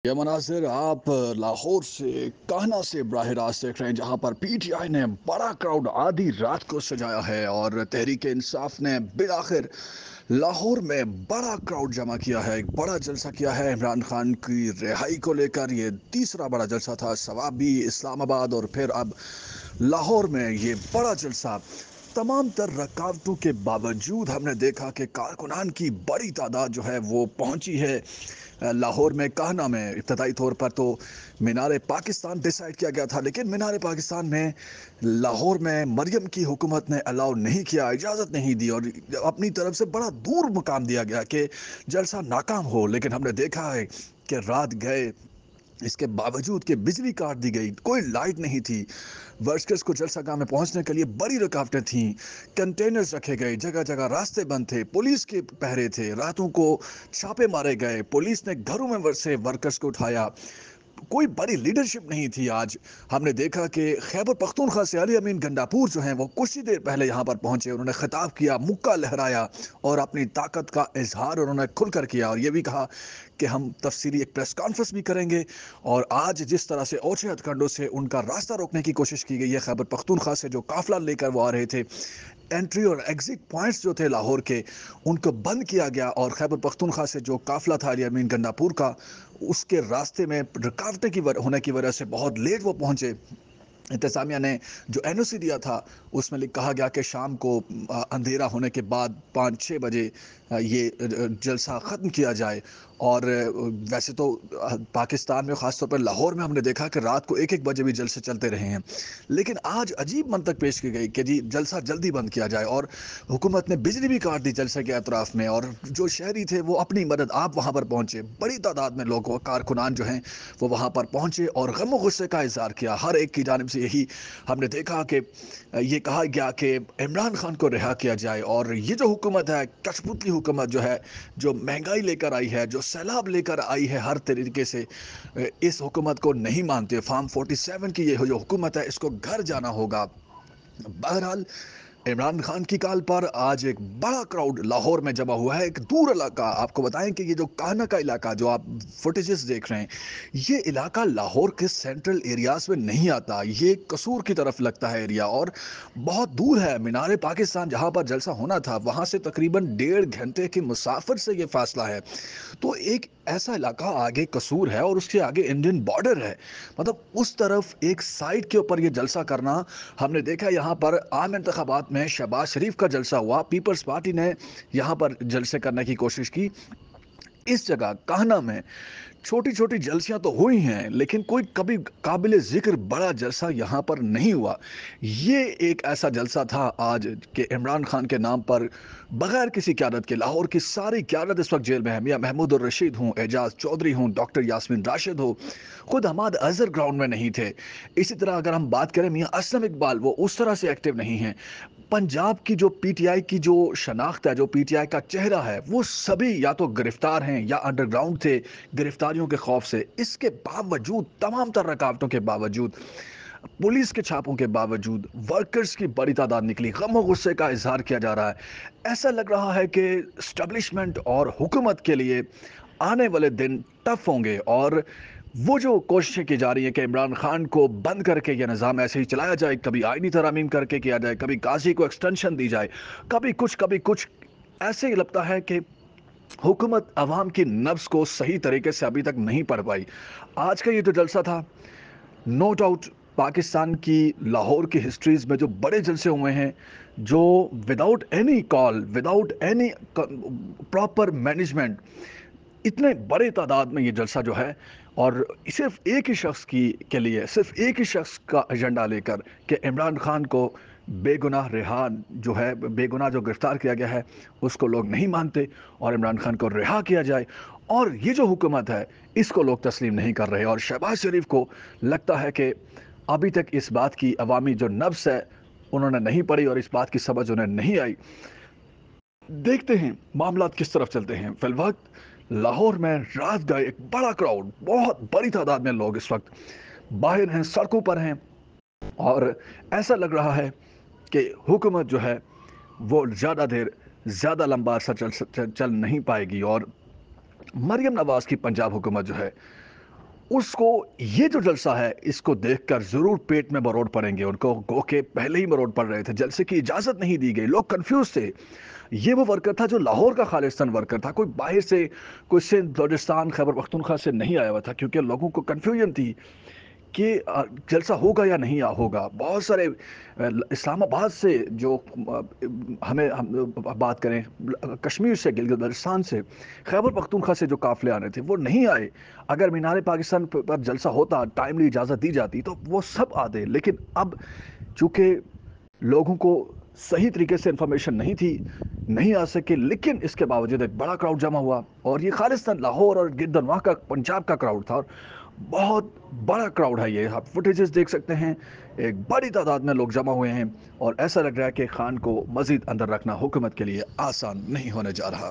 ये मनासिर आप लाहौर से कान्हा से बराह रास्त देख रहे हैं, जहां पर पीटीआई ने बड़ा क्राउड आधी रात को सजाया है और तहरीक इंसाफ ने बिलाखिर लाहौर में बड़ा क्राउड जमा किया है। एक बड़ा जलसा किया है इमरान खान की रिहाई को लेकर। ये तीसरा बड़ा जलसा था। सवाबी, इस्लामाबाद और फिर अब लाहौर में ये बड़ा जलसा। तमाम तर रुकावटों के बावजूद हमने देखा कि कारकुनान की बड़ी तादाद जो है वो पहुंची है लाहौर में कान्हा में। इब्तदाई तौर पर तो मीनार पाकिस्तान डिसाइड किया गया था, लेकिन मीनार पाकिस्तान में लाहौर में मरियम की हुकूमत ने अलाउ नहीं किया, इजाज़त नहीं दी और अपनी तरफ से बड़ा दूर मुकाम दिया गया कि जलसा नाकाम हो। लेकिन हमने देखा है कि रात गए, इसके बावजूद कि बिजली काट दी गई, कोई लाइट नहीं थी, वर्कर्स को जलसागाह में पहुंचने के लिए बड़ी रुकावटें थीं, कंटेनर्स रखे गए, जगह जगह रास्ते बंद थे, पुलिस के पहरे थे, रातों को छापे मारे गए, पुलिस ने घरों में से वर्कर्स को उठाया। कोई बड़ी लीडरशिप नहीं थी। आज हमने देखा कि खैबर पख्तूनख्वा से अली अमीन गंडापुर जो हैं वो कुछ ही देर पहले यहाँ पर पहुंचे। उन्होंने खिताब किया, मुक्का लहराया और अपनी ताकत का इजहार उन्होंने खुलकर किया और ये भी कहा कि हम तफसीली एक प्रेस कॉन्फ्रेंस भी करेंगे। और आज जिस तरह से ओछे हथकंडों से उनका रास्ता रोकने की कोशिश की गई है, खैबर पख्तूनख्वा से जो काफिला लेकर वो आ रहे थे, एंट्री और एग्जिट पॉइंट्स जो थे लाहौर के, उनको बंद किया गया और खैबर पख्तूनख्वा से जो काफिला था अली अमीन गंडापुर का, उसके रास्ते में रुकावटें की होने की वजह से बहुत लेट वो पहुंचे। इंतजामिया ने जो एनओसी दिया था उसमें कहा गया कि शाम को अंधेरा होने के बाद 5-6 बजे ये जलसा ख़त्म किया जाए। और वैसे तो पाकिस्तान में ख़ासतौर पर लाहौर में हमने देखा कि रात को 1-1 बजे भी जलसे चलते रहे हैं, लेकिन आज अजीब मंतक पेश की गई कि जी जलसा जल्दी बंद किया जाए और हुकूमत ने बिजली भी काट दी जलसे के अतराफ़ में। और जो शहरी थे वो अपनी मदद आप वहाँ पर पहुँचे, बड़ी तादाद में लोग कारकुनान जो हैं वो वहाँ पर पहुँचे और गम गुस्से का इजहार किया हर एक की जानिब से। यही हमने देखा कि ये कहा गया कि इमरान खान को रिहा किया जाए। और ये जो हुकूमत है, कठपुतली हुकूमत जो है, जो महंगाई लेकर आई है, जो सैलाब लेकर आई है हर तरीके से, इस हुकूमत को नहीं मानते। फार्म 47 की ये जो हुकूमत है, इसको घर जाना होगा। बहरहाल इमरान खान की कॉल पर आज एक बड़ा क्राउड लाहौर में जमा हुआ है। एक दूर इलाका, आपको बताएं कि ये जो कान्हा का इलाका जो आप फुटेजेस देख रहे हैं, ये इलाका लाहौर के सेंट्रल एरियाज में नहीं आता, ये कसूर की तरफ लगता है एरिया और बहुत दूर है। मीनार पाकिस्तान जहां पर जलसा होना था वहां से तकरीबन 1.5 घंटे की मुसाफिर से ये फासला है। तो एक ऐसा इलाका आगे कसूर है और उसके आगे इंडियन बॉर्डर है, मतलब उस तरफ एक साइड के ऊपर ये जलसा करना। हमने देखा यहाँ पर आम इंतखाबात में शहबाज शरीफ का जलसा हुआ, पीपल्स पार्टी ने यहाँ पर जलसे करने की कोशिश की। इस जगह कान्हा में छोटी छोटी जलसियां तो हुई हैं, लेकिन कोई कभी काबिल जिक्र बड़ा जलसा यहाँ पर नहीं हुआ। ये एक ऐसा जलसा था आज के इमरान खान के नाम पर, बगैर किसी क्यादत के। लाहौर की सारी क्यादत इस वक्त जेल में है, मियाँ महमूद और रशीद हूँ, एजाज चौधरी हूँ, डॉक्टर यास्मीन राशिद हो, खुद हमाद अजहर ग्राउंड में नहीं थे। इसी तरह अगर हम बात करें मियाँ असलम इकबाल, वो उस तरह से एक्टिव नहीं हैं। पंजाब की जो पीटीआई की जो शनाख्त है, जो पीटीआई का चेहरा है, वो सभी या तो गिरफ्तार हैं या अंडरग्राउंड थे गिरफ्तारियों के खौफ से। इसके बावजूद, तमाम तर रुकावटों के बावजूद, पुलिस के छापों के बावजूद, वर्कर्स की बड़ी तादाद निकली, गम और गुस्से का इजहार किया जा रहा है। ऐसा लग रहा है कि स्टैब्लिशमेंट और हुकूमत के लिए आने वाले दिन टफ होंगे। और वो जो कोशिशें की जा रही हैं कि इमरान खान को बंद करके यह निज़ाम ऐसे ही चलाया जाए, कभी आईनी तरमीम करके किया जाए, कभी गाजी को एक्सटेंशन दी जाए, कभी कुछ, ऐसे ही लगता है कि हुकूमत अवाम की नब्ज को सही तरीके से अभी तक नहीं पढ़ पाई। आज का ये जो जलसा था, नो डाउट पाकिस्तान की लाहौर की हिस्ट्रीज में जो बड़े जलसे हुए हैं, जो without any call, without any proper management, इतने बड़े तादाद में ये जलसा जो है, और सिर्फ एक ही शख्स की के लिए, सिर्फ एक ही शख्स का एजेंडा लेकर कि इमरान खान को बेगुनाह रिहा, जो है बेगुनाह जो गिरफ्तार किया गया है उसको लोग नहीं मानते और इमरान खान को रिहा किया जाए। और ये जो हुकूमत है इसको लोग तस्लीम नहीं कर रहे और शहबाज शरीफ को लगता है कि अभी तक इस बात की अवामी जो नब्ज़ है उन्होंने नहीं पढ़ी और इस बात की समझ उन्हें नहीं आई। देखते हैं मामला किस तरफ चलते हैं। फिलवक्त लाहौर में रात गए एक बड़ा क्राउड, बहुत बड़ी तादाद में लोग इस वक्त बाहर हैं, सड़कों पर हैं और ऐसा लग रहा है कि हुकूमत जो है वो ज़्यादा देर, ज़्यादा लंबा अरसा चल नहीं पाएगी। और मरियम नवाज की पंजाब हुकूमत जो है اس کو یہ جو جلسہ ہے اس کو دیکھ کر ضرور پیٹ میں مروڑ پڑیں گے، ان کو گو کے پہلے ہی مروڑ پڑ رہے تھے، جلسے کی اجازت نہیں دی گئی، لوگ کنفیوز تھے۔ یہ وہ ورکر تھا جو لاہور کا خالصتاً ورکر تھا، کوئی باہر سے، کوئی سندھ بلوچستان خیبر پختونخوا سے نہیں آیا ہوا تھا، کیونکہ لوگوں کو کنفیوژن تھی کہ جلسہ ہوگا یا نہیں ہوگا۔ بہت سارے اسلام آباد سے جو ہم بات کریں، کشمیر سے، گلگت بلتستان سے، خیبر پختونخوا سے جو قافلے آنے تھے وہ نہیں آئے۔ اگر مینار پاکستان پر جلسہ ہوتا، ٹائملی اجازت دی جاتی تو وہ سب آتے، لیکن اب چونکہ لوگوں کو صحیح طریقے سے انفارمیشن نہیں تھی، نہیں آ سکے، لیکن اس کے باوجود ایک بڑا کراؤڈ جمع ہوا، اور یہ خالصتاً لاہور اور گردنواہ کا پنجاب کا کراؤڈ تھا، اور بہت بڑا کراؤڈ ہے۔ یہ آپ فوٹیجز دیکھ سکتے ہیں، ایک بڑی تعداد میں لوگ جمع ہوئے ہیں، اور ایسا لگ رہا ہے کہ خان کو مزید اندر رکھنا حکومت کے لیے آسان نہیں ہونے جا رہا۔